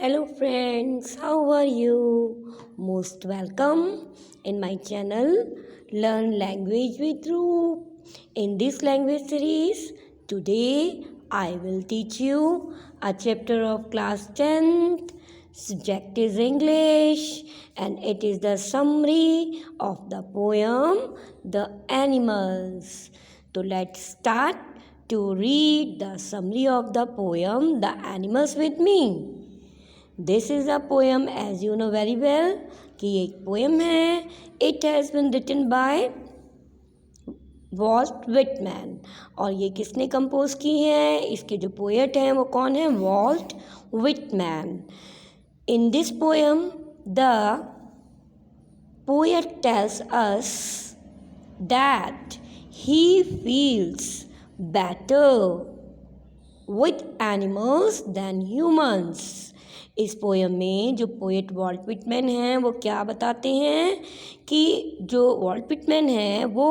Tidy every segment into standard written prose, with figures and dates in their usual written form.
Hello friends, how are you? Most welcome in my channel Learn Language with Roop. In this language series, today I will teach you a chapter of class 10th. Subject is English and it is the summary of the poem The Animals. So let's start to read the summary of the poem The Animals with me. This is a poem as you know very well कि ये एक poem है. It has been written by Walt Whitman. और ये किसने compose की है? इसके जो पोएट हैं वो कौन है? Walt Whitman. In this poem the poet tells us that he feels better with animals than humans. इस पोएम में जो पोएट वॉल्ट विटमैन हैं वो क्या बताते हैं कि जो वॉल्ट विटमैन हैं वो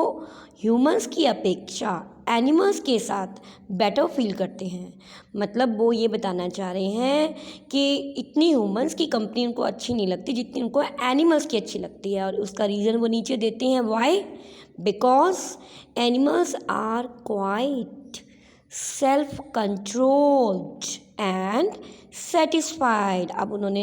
ह्यूमंस की अपेक्षा एनिमल्स के साथ बेटर फील करते हैं. मतलब वो ये बताना चाह रहे हैं कि इतनी ह्यूमंस की कंपनी उनको अच्छी नहीं लगती जितनी उनको एनिमल्स की अच्छी लगती है. और उसका रीज़न वो नीचे देते हैं. Why? Because animals are quite self controlled and satisfied. अब उन्होंने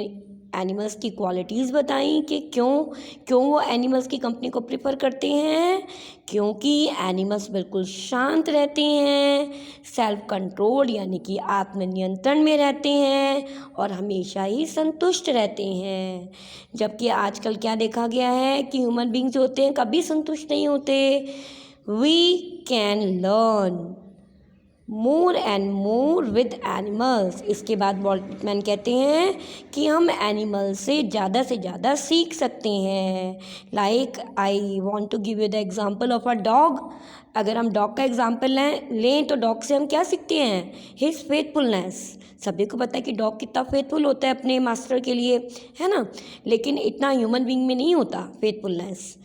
एनिमल्स की क्वालिटीज़ बताई कि क्यों वो एनिमल्स की कंपनी को प्रेफर करते हैं. क्योंकि एनिमल्स बिल्कुल शांत रहते हैं, सेल्फ कंट्रोल्ड यानी कि आत्मनियंत्रण में रहते हैं और हमेशा ही संतुष्ट रहते हैं. जबकि आजकल क्या देखा गया है कि ह्यूमन बींग्स जो होते हैं कभी संतुष्ट नहीं होते. We can learn more and more with animals. इसके बाद वॉल्ट विटमैन कहते हैं कि हम एनिमल से ज़्यादा सीख सकते हैं. Like I want to give you the example of a dog. अगर हम डॉग का एग्जाम्पल लें तो डॉग से हम क्या सीखते हैं? His faithfulness. सभी को पता है कि डॉग कितना फेथफुल होता है अपने मास्टर के लिए, है ना. लेकिन इतना ह्यूमन बींग में नहीं होता फेथफुलनेस.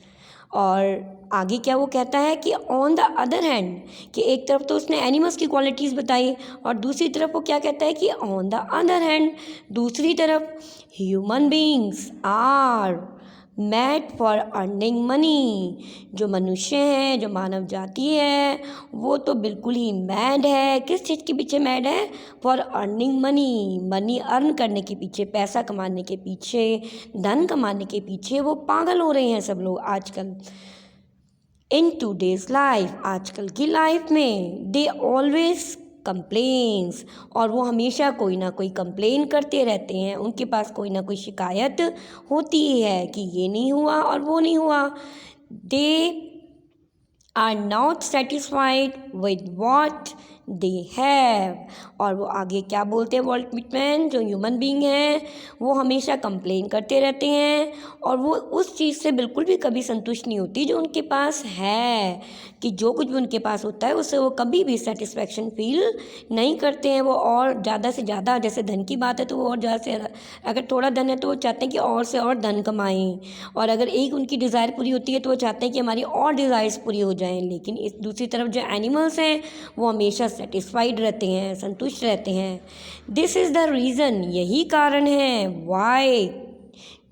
और आगे क्या वो कहता है कि ऑन द अदर हैंड, कि एक तरफ तो उसने एनिमल्स की क्वालिटीज़ बताई और दूसरी तरफ वो क्या कहता है कि ऑन द अदर हैंड दूसरी तरफ human beings are made for earning money. जो मनुष्य हैं, जो मानव जाति है, वो तो बिल्कुल ही मैड है. किस चीज़ के पीछे मैड है? For earning money. Money earn करने के पीछे, पैसा कमाने के पीछे, धन कमाने के पीछे वो पागल हो रहे हैं सब लोग आजकल. इन टूडेज लाइफ, आजकल की लाइफ में, दे ऑलवेज कंप्लेन्स. और वो हमेशा कोई ना कोई कंप्लेन करते रहते हैं. उनके पास कोई ना कोई शिकायत होती है कि ये नहीं हुआ और वो नहीं हुआ. They are not satisfied with what they have. और वो आगे क्या बोलते हैं वॉल्ट विटमैन, जो ह्यूमन बींग हैं वो हमेशा कंप्लेन करते रहते हैं और वो उस चीज़ से बिल्कुल भी कभी संतुष्ट नहीं होती जो उनके पास है. कि जो कुछ भी उनके पास होता है उससे वो कभी भी सेटिस्फैक्शन फील नहीं करते हैं. वो और ज़्यादा से ज़्यादा, जैसे धन की बात है तो वो और ज़्यादा से ज़्यादा, अगर थोड़ा धन है तो वो चाहते हैं कि और से और धन कमाएं. और अगर एक उनकी डिज़ायर पूरी होती है तो वो चाहते हैं कि हमारी और डिज़ायर्स पूरी हो जाएं. लेकिन इस दूसरी तरफ जो एनिमल्स हैं वो हमेशा सेटिस्फाइड रहते हैं, संतुष्ट रहते हैं. दिस इज़ द रीज़न, यही कारण है वाई,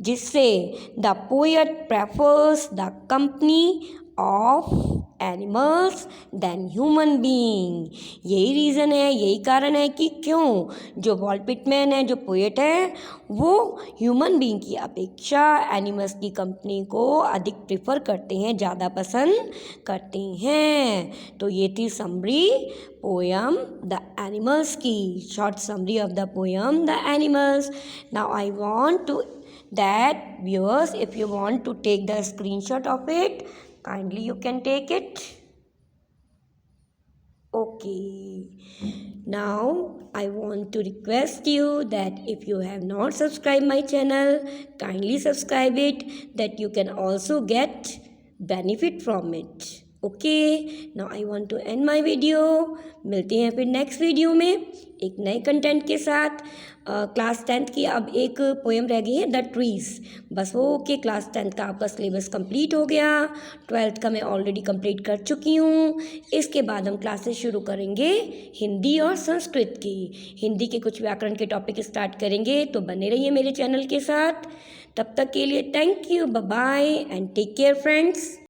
जिससे the poet prefers the company of animals than human being. यही रीज़न है, यही कारण है कि क्यों जो वॉल्ट विटमैन है, जो पोएट है, वो ह्यूमन बीइंग की अपेक्षा एनिमल्स की कंपनी को अधिक प्रेफर करते हैं, ज़्यादा पसंद करते हैं. तो ये थी समरी पोएम द एनिमल्स की, short summary of the poem the animals. Now I want to that viewers, if you want to take the screenshot of it, kindly you can take it. Okay, now I want to request you that if you have not subscribed my channel, kindly subscribe it, that you can also get benefit from it. Okay, now I want to end my video. मिलते हैं फिर next video में एक नए content के साथ। Class 10th की अब एक पोएम रह गई है, द ट्रीज, बस वो ओके। क्लास 10th का आपका सिलेबस कंप्लीट हो गया, 12th का मैं ऑलरेडी कंप्लीट कर चुकी हूँ। इसके बाद हम क्लासेस शुरू करेंगे हिंदी और संस्कृत की। हिंदी के कुछ व्याकरण के टॉपिक स्टार्ट करेंगे, तो बने रहिए मेरे चैनल के साथ। तब तक के लिए thank you, bye bye and take care friends.